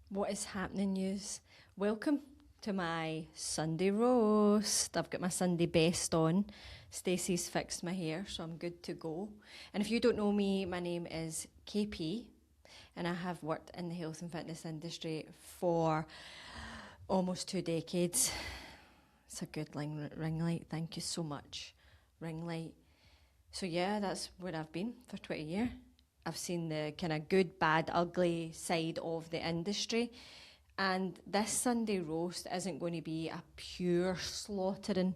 What is happening, yous? Welcome to my Sunday roast. I've got my Sunday best on. Stacey's fixed my hair, so I'm good to go. And if you don't know me, my name is KP, and I have worked in the health and fitness industry for almost 2 decades. It's a good ring light. Thank you so much, ring light. So yeah, that's where I've been for 20 years. I've seen the kind of good, bad, ugly side of the industry. And this Sunday roast isn't going to be a pure slaughtering.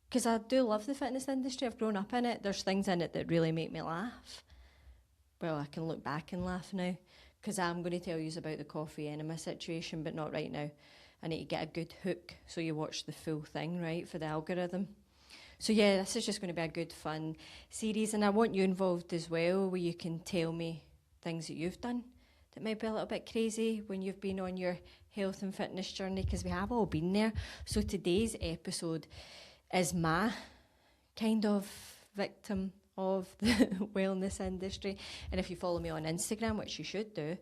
Because I do love the fitness industry. I've grown up in it. There's things in it that really make me laugh. Well, I can look back and laugh now. Because I'm going to tell you about the coffee enema situation, but not right now. I need to get a good hook so you watch the full thing, right, for the algorithm. So yeah, this is just going to be a good fun series, and I want you involved as well, where you can tell me things that you've done that might be a little bit crazy when you've been on your health and fitness journey, because we have all been there. So today's episode is my kind of victim of the wellness industry. And if you follow me on Instagram, which you should do,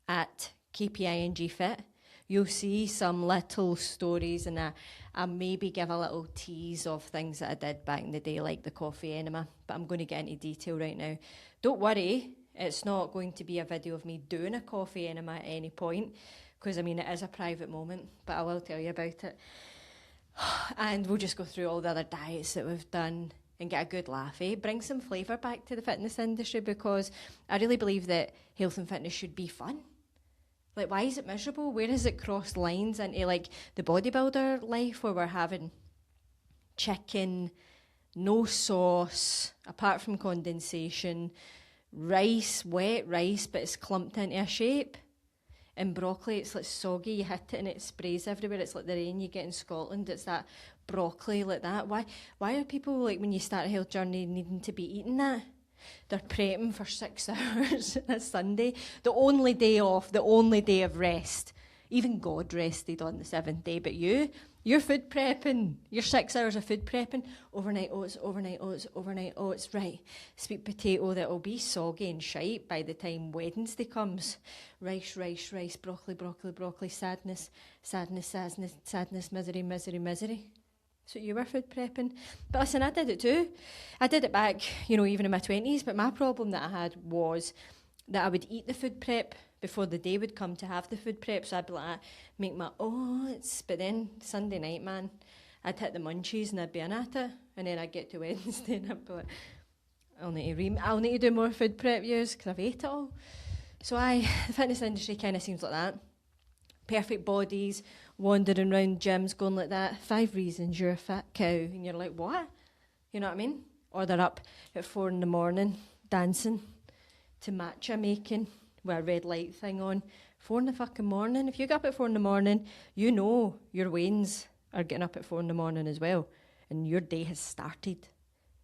at KPINGFit, you'll see some little stories, and I maybe give a little tease of things that I did back in the day, like the coffee enema, but I'm going to get into detail right now. Don't worry, it's not going to be a video of me doing a coffee enema at any point, because I mean, it is a private moment, but I will tell you about it. And we'll just go through all the other diets that we've done and get a good laugh, eh? Bring some flavour back to the fitness industry, because I really believe that health and fitness should be fun. Like, why is it miserable? Where has it crossed lines into, like, the bodybuilder life, where we're having chicken, no sauce, apart from condensation, rice, wet rice, but it's clumped into a shape, and broccoli, it's like soggy, you hit it and it sprays everywhere. It's like the rain you get in Scotland. It's that broccoli like that. Why are people, like, when you start a health journey, needing to be eating that? They're prepping for 6 hours on a Sunday. The only day off, the only day of rest. Even God rested on the 7th day, but you're food prepping. You're 6 hours of food prepping. Overnight oats, overnight oats, overnight oats. Right, sweet potato that will be soggy and shite by the time Wednesday comes. Rice, rice, rice, broccoli, broccoli, broccoli. Sadness, sadness, sadness, sadness, misery, misery, misery. So you were food prepping. But listen, I did it too. I did it back, even in my 20s. But my problem that I had was that I would eat the food prep before the day would come to have the food prep. So I'd be like, make my oats. But then Sunday night, man, I'd hit the munchies and I'd be in at it. And then I'd get to Wednesday and I'd be like, I'll need to do more food prep years because I've ate it all. So the fitness industry kind of seems like that. Perfect bodies, wandering around gyms going like that. 5 reasons you're a fat cow. And you're like, what? You know what I mean? Or they're up at 4 a.m. dancing to matcha making with a red light thing on. 4 in the fucking morning. If you get up at 4 a.m, you know your wains are getting up at 4 a.m. as well. And your day has started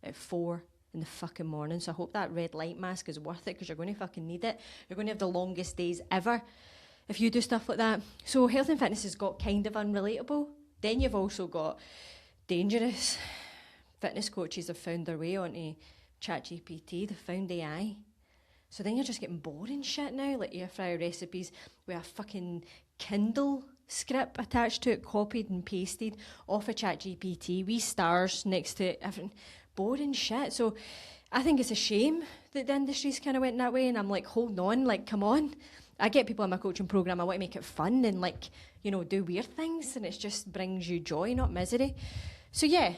at 4 in the fucking morning. So I hope that red light mask is worth it, because you're going to fucking need it. You're going to have the longest days ever if you do stuff like that. So health and fitness has got kind of unrelatable. Then you've also got dangerous. Fitness coaches have found their way onto ChatGPT. They've found AI. So then you're just getting boring shit now, like air fryer recipes with a fucking Kindle script attached to it, copied and pasted off of ChatGPT, wee stars next to it, everything. Boring shit. So I think it's a shame that the industry's kind of went that way, and I'm like, hold on, like, come on. I get people in my coaching program, I want to make it fun and, like, do weird things, and it just brings you joy, not misery. So yeah,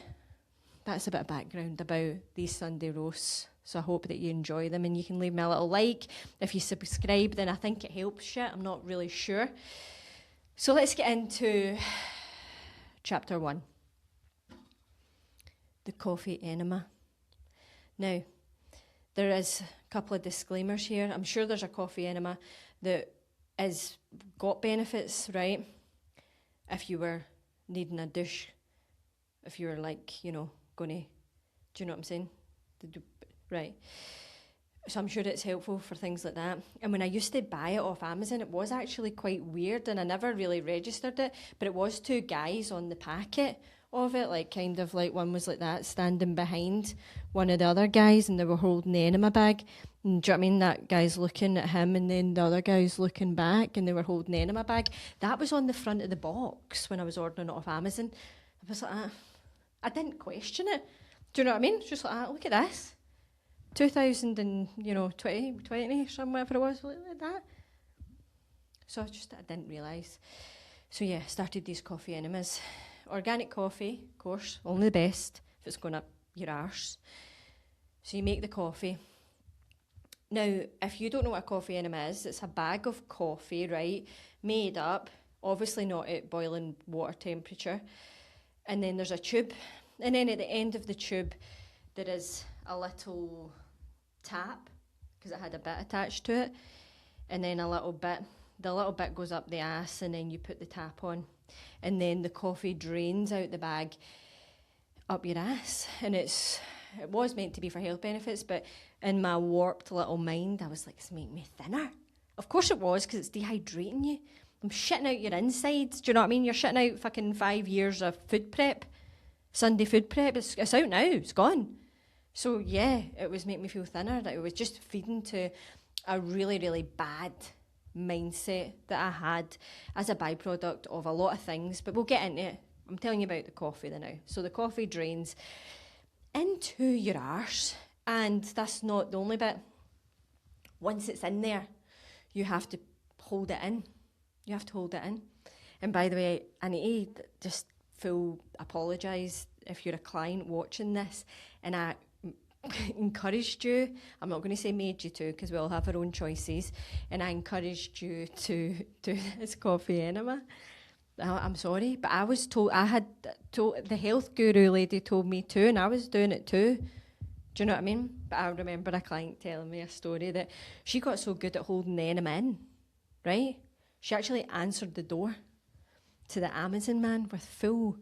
that's a bit of background about these Sunday roasts. So I hope that you enjoy them, and you can leave me a little like. If you subscribe, then I think it helps shit. I'm not really sure. So let's get into chapter 1. The coffee enema. Now, there is a couple of disclaimers here. I'm sure there's a coffee enema that is got benefits, right? If you were needing a douche, if you were like, going to, do you know what I'm saying? Right. So I'm sure it's helpful for things like that. And when I used to buy it off Amazon, it was actually quite weird, and I never really registered it, but it was 2 guys on the packet of it, like kind of like one was like that, standing behind one of the other guys and they were holding the enema bag. And do you know what I mean? That guy's looking at him and then the other guy's looking back and they were holding the enema bag. That was on the front of the box when I was ordering it off Amazon. I was like, I didn't question it. Do you know what I mean? Just like, look at this. 2020 or something, whatever it was, like that. So I didn't realise. So yeah, started these coffee enemas. Organic coffee, of course, only the best if it's going up your arse. So you make the coffee. Now, if you don't know what a coffee enema is, it's a bag of coffee, right, made up, obviously not at boiling water temperature. And then there's a tube. And then at the end of the tube, there is a little tap, because it had a bit attached to it. And then the little bit goes up the ass, and then you put the tap on. And then the coffee drains out the bag up your ass. And it was meant to be for health benefits, but in my warped little mind, I was like, it's making me thinner. Of course it was, because it's dehydrating you. I'm shitting out your insides. Do you know what I mean? You're shitting out fucking 5 years of food prep. Sunday food prep. It's out now. It's gone. So yeah, it was making me feel thinner. That it was just feeding to a really, really bad mindset that I had as a byproduct of a lot of things. But we'll get into it. I'm telling you about the coffee now. So the coffee drains into your arse. And that's not the only bit. Once it's in there, you have to hold it in. You have to hold it in. And by the way, I need to just full apologise if you're a client watching this. And I encouraged you, I'm not going to say made you to, because we all have our own choices. And I encouraged you to do this coffee enema. I'm sorry, but I was told, the health guru lady told me to, and I was doing it too. Do you know what I mean? But I remember a client telling me a story that she got so good at holding the enema in, right? She actually answered the door to the Amazon man with full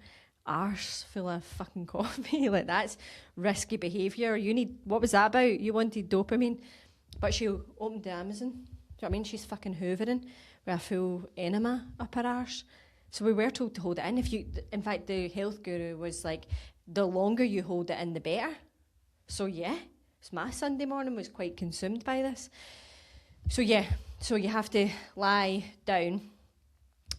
arse full of fucking coffee. Like, that's risky behaviour. What was that about? You wanted dopamine. But she opened the Amazon. Do you know what I mean? She's fucking hoovering with a full enema up her arse. So we were told to hold it in. In fact, the health guru was like, the longer you hold it in, the better. So yeah, so my Sunday morning was quite consumed by this. So yeah, so you have to lie down.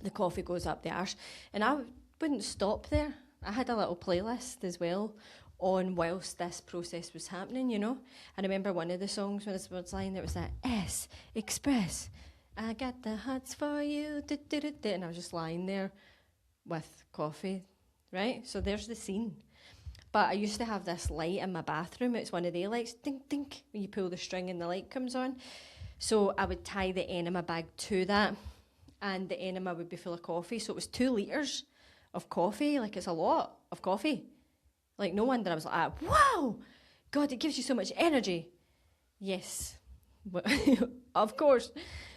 The coffee goes up the arse. And I wouldn't stop there. I had a little playlist as well on whilst this process was happening, you know. I remember one of the songs when it was lying there, it was that Express. I got the hots for you. And I was just lying there with coffee, right? So there's the scene. But I used to have this light in my bathroom. It's one of the lights, dink, dink, when you pull the string and the light comes on. So I would tie the enema bag to that, and the enema would be full of coffee. So it was 2 litres of coffee. Like, it's a lot of coffee. Like, no wonder I was like, wow, God, it gives you so much energy. Yes, of course.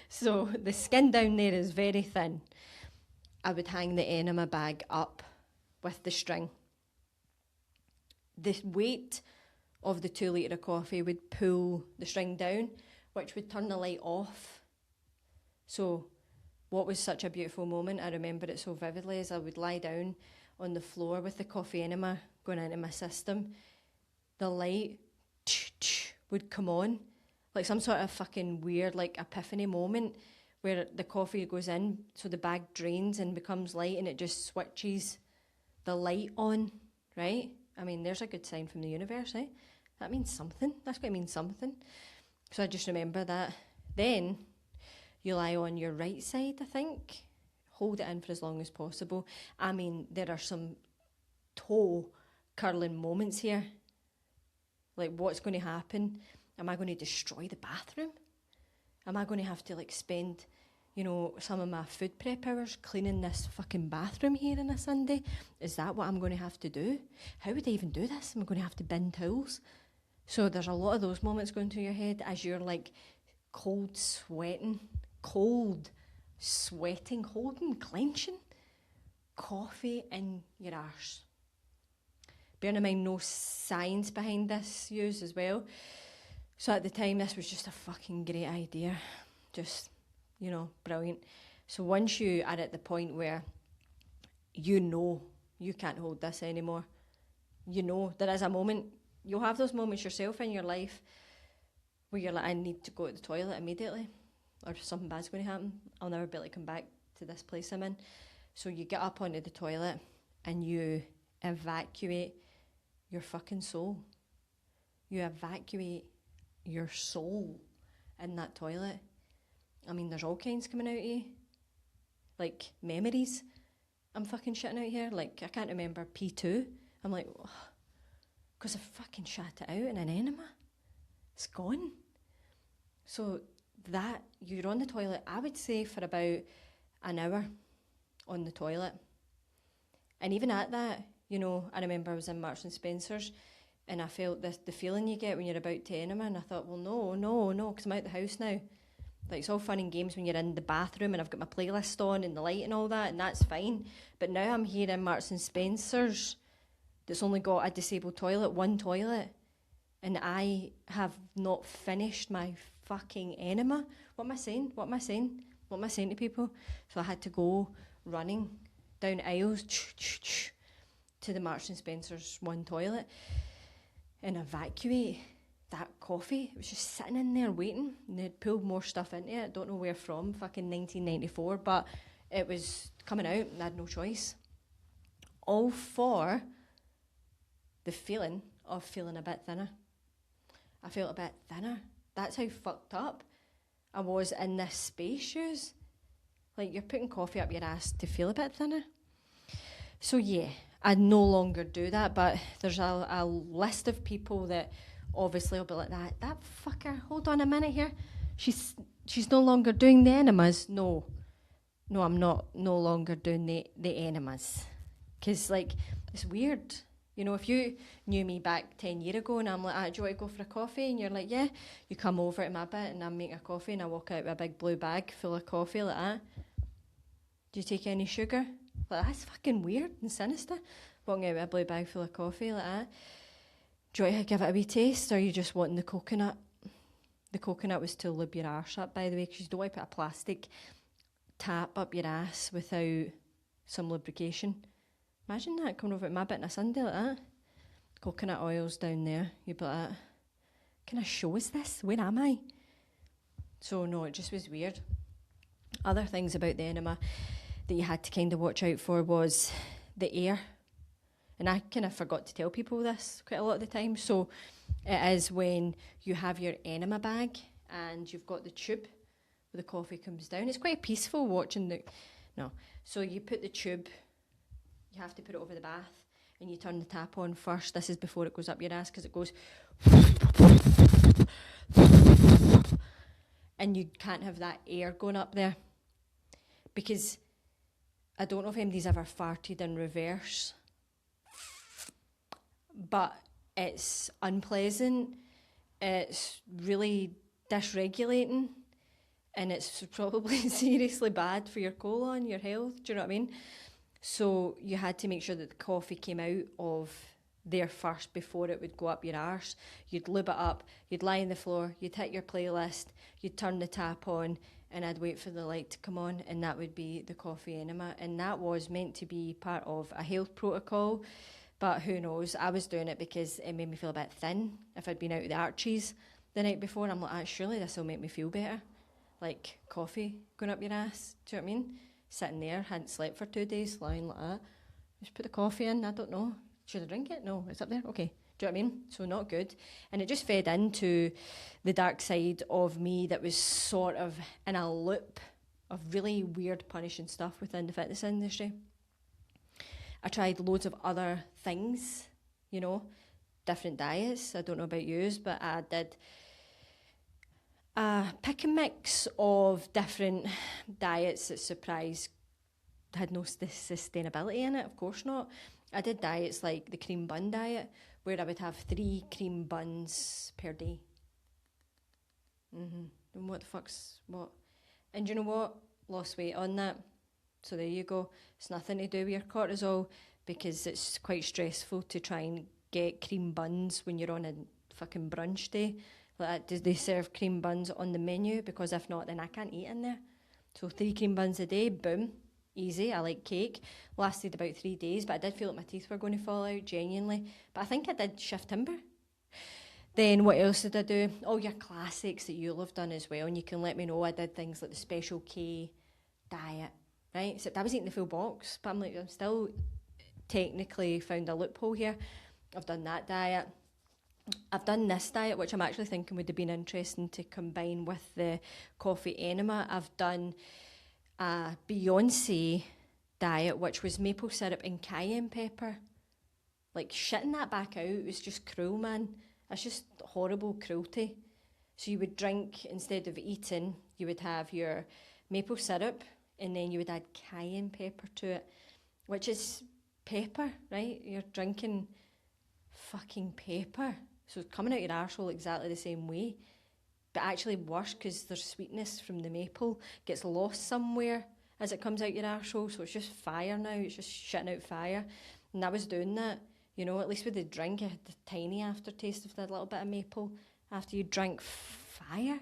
So the skin down there is very thin. I would hang the enema bag up with the string. The weight of the 2 litre of coffee would pull the string down, which would turn the light off. So what was such a beautiful moment, I remember it so vividly, as I would lie down on the floor with the coffee enema going into my system. The light would come on, like some sort of fucking weird, like, epiphany moment where the coffee goes in, so the bag drains and becomes light, and it just switches the light on, right? I mean, there's a good sign from the universe, eh? That means something. That's got to mean something. So I just remember that. Then you lie on your right side, I think. Hold it in for as long as possible. I mean, there are some toe-curling moments here. Like, what's going to happen? Am I going to destroy the bathroom? Am I going to have to, like, spend, you know, some of my food prep hours cleaning this fucking bathroom here on a Sunday? Is that what I'm going to have to do? How would I even do this? Am I going to have to bin towels? So there's a lot of those moments going through your head as you're, like, cold sweating, holding, clenching coffee in your arse. Bearing in mind, no science behind this use as well. So at the time, this was just a fucking great idea. Just, you know, brilliant. So once you are at the point where you know you can't hold this anymore. You know, there is a moment, you'll have those moments yourself in your life where you're like, I need to go to the toilet immediately, or something bad's going to happen. I'll never be able to come back to this place I'm in. So you get up onto the toilet and you evacuate your fucking soul. You evacuate your soul in that toilet. I mean, there's all kinds coming out of you. Like, memories. I'm fucking shitting out here. Like, I can't remember P2. I'm like, because I fucking shat it out in an enema. It's gone. So that, you're on the toilet, I would say for about an hour on the toilet. And even at that, you know, I remember I was in Marks and Spencer's and I felt the feeling you get when you're about to enema, and I thought, well, no, because I'm out the house now. Like, it's all fun and games when you're in the bathroom and I've got my playlist on and the light and all that, and that's fine. But now I'm here in Marks and Spencer's that's only got a disabled toilet, one toilet, and I have not finished my fucking enema. What am I saying to people? So I had to go running down aisles to the Marks and Spencer's one toilet and evacuate that coffee. It was just sitting in there waiting, and they'd pulled more stuff into it. Don't know where from, fucking 1994, but it was coming out and I had no choice. All for the feeling of feeling a bit thinner. I felt a bit thinner. That's how fucked up I was in this space shoes. Like, you're putting coffee up your ass to feel a bit thinner. So yeah, I no longer do that, but there's a list of people that obviously will be like, that fucker, hold on a minute here. She's no longer doing the enemas. No, I'm not no longer doing the enemas. Because, like, it's weird. You know, if you knew me back 10 years ago and I'm like, do you want to go for a coffee? And you're like, yeah. You come over to my bit and I'm making a coffee and I walk out with a big blue bag full of coffee like that. Do you take any sugar? Like, that's fucking weird and sinister. Walking out with a blue bag full of coffee like that. Do you want to give it a wee taste, or are you just wanting the coconut? The coconut was to lube your arse up, by the way, because you don't want to put a plastic tap up your ass without some lubrication. Imagine that, coming over at my bit on a Sunday like that. Coconut oil's down there. You'd be like, what kind of show is this? Where am I? So no, it just was weird. Other things about the enema that you had to kind of watch out for was the air. And I kind of forgot to tell people this quite a lot of the time. So it is when you have your enema bag and you've got the tube where the coffee comes down. It's quite peaceful watching the... No. So you put the tube, you have to put it over the bath, and you turn the tap on first. This is before it goes up your ass, because it goes... And you can't have that air going up there. Because I don't know if anybody's ever farted in reverse, but it's unpleasant, it's really dysregulating, and it's probably seriously bad for your colon, your health, do you know what I mean? So you had to make sure that the coffee came out of there first before it would go up your arse. You'd lube it up, you'd lie on the floor, you'd hit your playlist, you'd turn the tap on, and I'd wait for the light to come on, and that would be the coffee enema. And that was meant to be part of a health protocol, but who knows? I was doing it because it made me feel a bit thin. If I'd been out of the Archies the night before, I'm like, surely this will make me feel better. Like coffee going up your ass, do you know what I mean? Sitting there, hadn't slept for 2 days, lying like that. Just put the coffee in, I don't know. Should I drink it? No, it's up there, okay. Do you know what I mean? So not good. And it just fed into the dark side of me that was sort of in a loop of really weird punishing stuff within the fitness industry. I tried loads of other things, you know, different diets. I don't know about yous, but I did a pick and mix of different diets that had no sustainability in it, of course not. I did diets like the cream bun diet, where I would have 3 cream buns per day. And what the fuck's what? And you know what? Lost weight on that. So there you go. It's nothing to do with your cortisol, because it's quite stressful to try and get cream buns when you're on a fucking brunch day. Like, do they serve cream buns on the menu? Because if not, then I can't eat in there. So 3 cream buns a day, boom. easy. I like cake. Lasted about 3 days, but I did feel like my teeth were going to fall out, genuinely. But I think I did shift timber. Then what else did I do? All your classics that you'll have done as well, and you can let me know. I did things like the Special K diet, right? Except I was eating the full box, but I'm still technically found a loophole here. I've done that diet. I've done this diet, which I'm actually thinking would have been interesting to combine with the coffee enema. I've done a Beyonce diet, which was maple syrup and cayenne pepper. Like, shitting that back out was just cruel, man. It's just horrible cruelty. So you would drink, instead of eating, you would have your maple syrup, and then you would add cayenne pepper to it, which is pepper, right? You're drinking fucking pepper. So it's coming out your arsehole exactly the same way, but actually worse, because there's sweetness from the maple, gets lost somewhere as it comes out your arsehole, so it's just fire now, it's just shitting out fire. And I was doing that, you know, at least with the drink, I had the tiny aftertaste of that little bit of maple after you drank fire,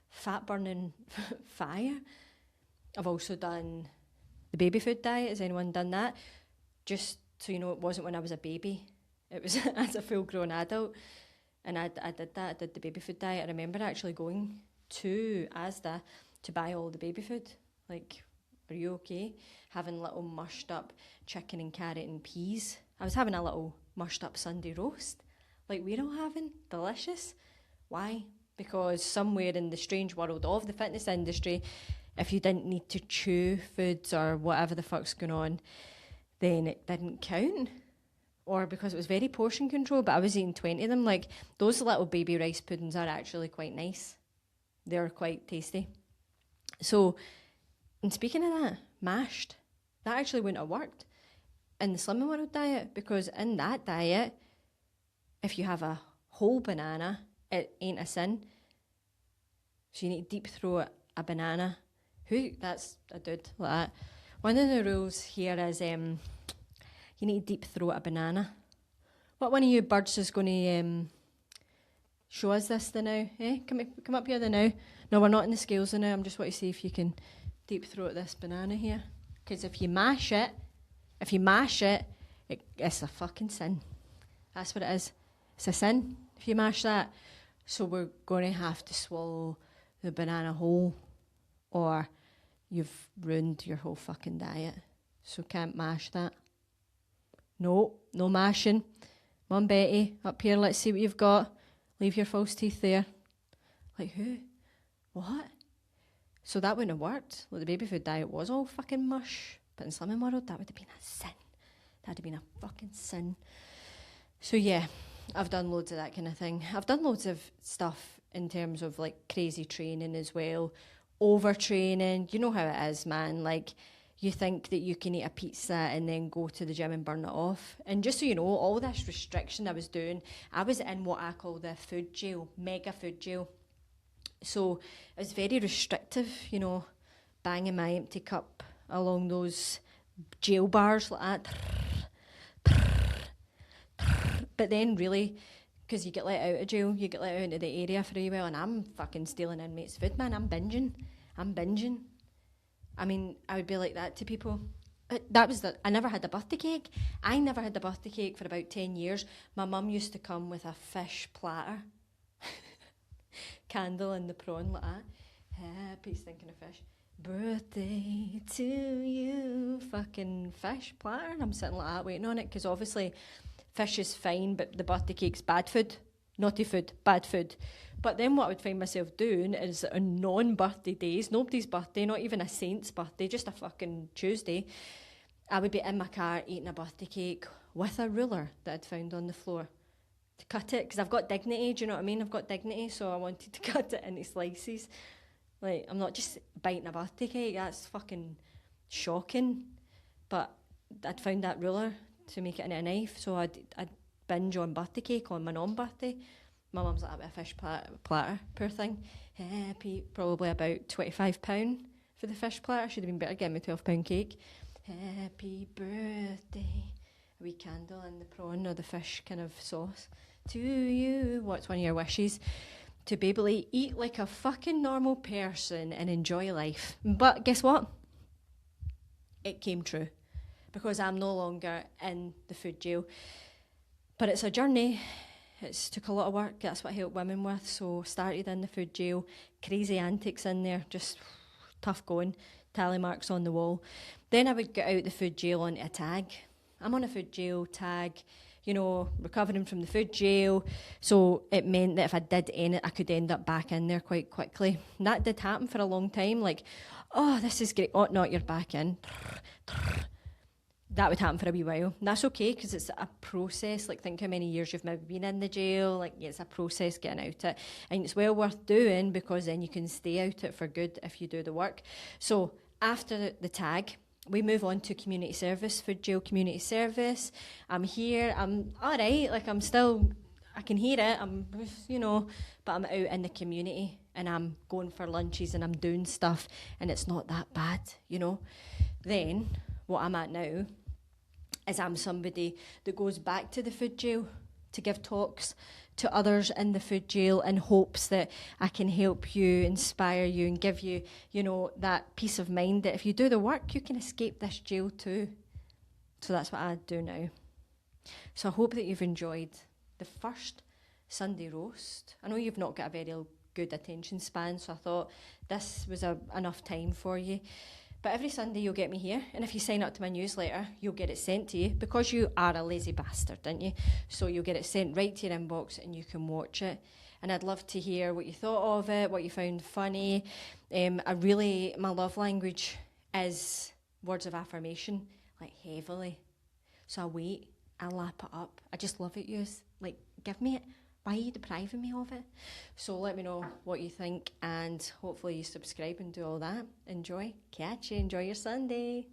fat burning fire. I've also done the baby food diet. Has anyone done that? Just so you know, it wasn't when I was a baby, it was as a full grown adult. And I did that. I did the baby food diet. I remember actually going to Asda to buy all the baby food. Like, are you okay? Having little mushed up chicken and carrot and peas. I was having a little mushed up Sunday roast, like we're all having. Delicious. Why? Because somewhere in the strange world of the fitness industry, if you didn't need to chew foods or whatever the fuck's going on, then it didn't count. Or because it was very portion control, but I was eating 20 of them. Like, those little baby rice puddings are actually quite nice. They're quite tasty. So, and speaking of that, mashed, that actually wouldn't have worked in the Slimming World diet, because in that diet, if you have a whole banana, it ain't a sin. So you need to deep throat a banana. That's a dude like that. One of the rules here is you need to deep throat a banana. What one of you birds is going to show us this the now? Come up here the now. No, we're not in the scales the now. I'm just want to see if you can deep throat this banana here. Because if you mash it, it's a fucking sin. That's what it is. It's a sin if you mash that. So we're going to have to swallow the banana whole, or you've ruined your whole fucking diet. So can't mash that. No mashing. Mum Betty, up here, let's see what you've got. Leave your false teeth there. Like, who? What? So that wouldn't have worked. Like, the baby food diet was all fucking mush. But in Slimming World, that would have been a sin. That would have been a fucking sin. So yeah, I've done loads of that kind of thing. I've done loads of stuff in terms of, like, crazy training as well. Overtraining. You know how it is, man. Like, you think that you can eat a pizza and then go to the gym and burn it off. And just so you know, all this restriction I was doing, I was in what I call the food jail, mega food jail. So it was very restrictive, you know, banging my empty cup along those jail bars like that. But then really, because you get let out of jail, you get let out into the area for a while, and I'm fucking stealing inmates' food, man. I'm binging. I mean, I would be like that to people. I never had a birthday cake. I never had a birthday cake for about 10 years. My mum used to come with a fish platter. Candle and the prawn like that. Happy thinking of fish. Birthday to you. Fucking fish platter. And I'm sitting like that waiting on it, because obviously fish is fine, but the birthday cake's bad food. Naughty food. Bad food. But then what I would find myself doing is on non-birthday days, nobody's birthday, not even a saint's birthday, just a fucking Tuesday, I would be in my car eating a birthday cake with a ruler that I'd found on the floor to cut it, because I've got dignity, do you know what I mean? I've got dignity, so I wanted to cut it into slices. Like, I'm not just biting a birthday cake, that's fucking shocking. But I'd found that ruler to make it into a knife, so I'd binge on birthday cake on my non-birthday. My mum's like, a bit of fish platter, poor thing. Happy, probably about £25 for the fish platter. Should have been better getting me £12 cake. Happy birthday. A wee candle and the prawn or the fish kind of sauce. To you. What's one of your wishes? To be able to eat like a fucking normal person and enjoy life. But guess what? it came true because I'm no longer in the food jail. But it's a journey. It's took a lot of work. That's what I help women with. So started in the food jail, crazy antics in there, just tough going, tally marks on the wall. Then I would get out the food jail onto a tag. I'm on a food jail tag, you know, recovering from the food jail. So it meant that if I did end it, I could end up back in there quite quickly. And that did happen for a long time. Like, oh, this is great. Oh, no, you're back in. That would happen for a wee while. And that's okay because it's a process. Like, think how many years you've maybe been in the jail. Like, yeah, it's a process getting out it. And it's well worth doing because then you can stay out it for good if you do the work. So after the tag, we move on to community service, food jail community service. I'm here. I'm all right. Like, I'm still, I can hear it. I'm, you know, but I'm out in the community and I'm going for lunches and I'm doing stuff and it's not that bad, you know. Then what I'm at now is I'm somebody that goes back to the food jail to give talks to others in the food jail in hopes that I can help you, inspire you and give you, you know, that peace of mind that if you do the work, you can escape this jail too. So that's what I do now. So I hope that you've enjoyed the first Sunday roast. I know you've not got a very good attention span, so I thought this was enough time for you. But every Sunday you'll get me here, and if you sign up to my newsletter, you'll get it sent to you because you are a lazy bastard, didn't you? So you'll get it sent right to your inbox and you can watch it. And I'd love to hear what you thought of it, what you found funny. My love language is words of affirmation, like heavily. So I wait, I lap it up. I just love it, yous. Like, give me it. Why are you depriving me of it? So let me know what you think and hopefully you subscribe and do all that. Enjoy. Catch you. Enjoy your Sunday.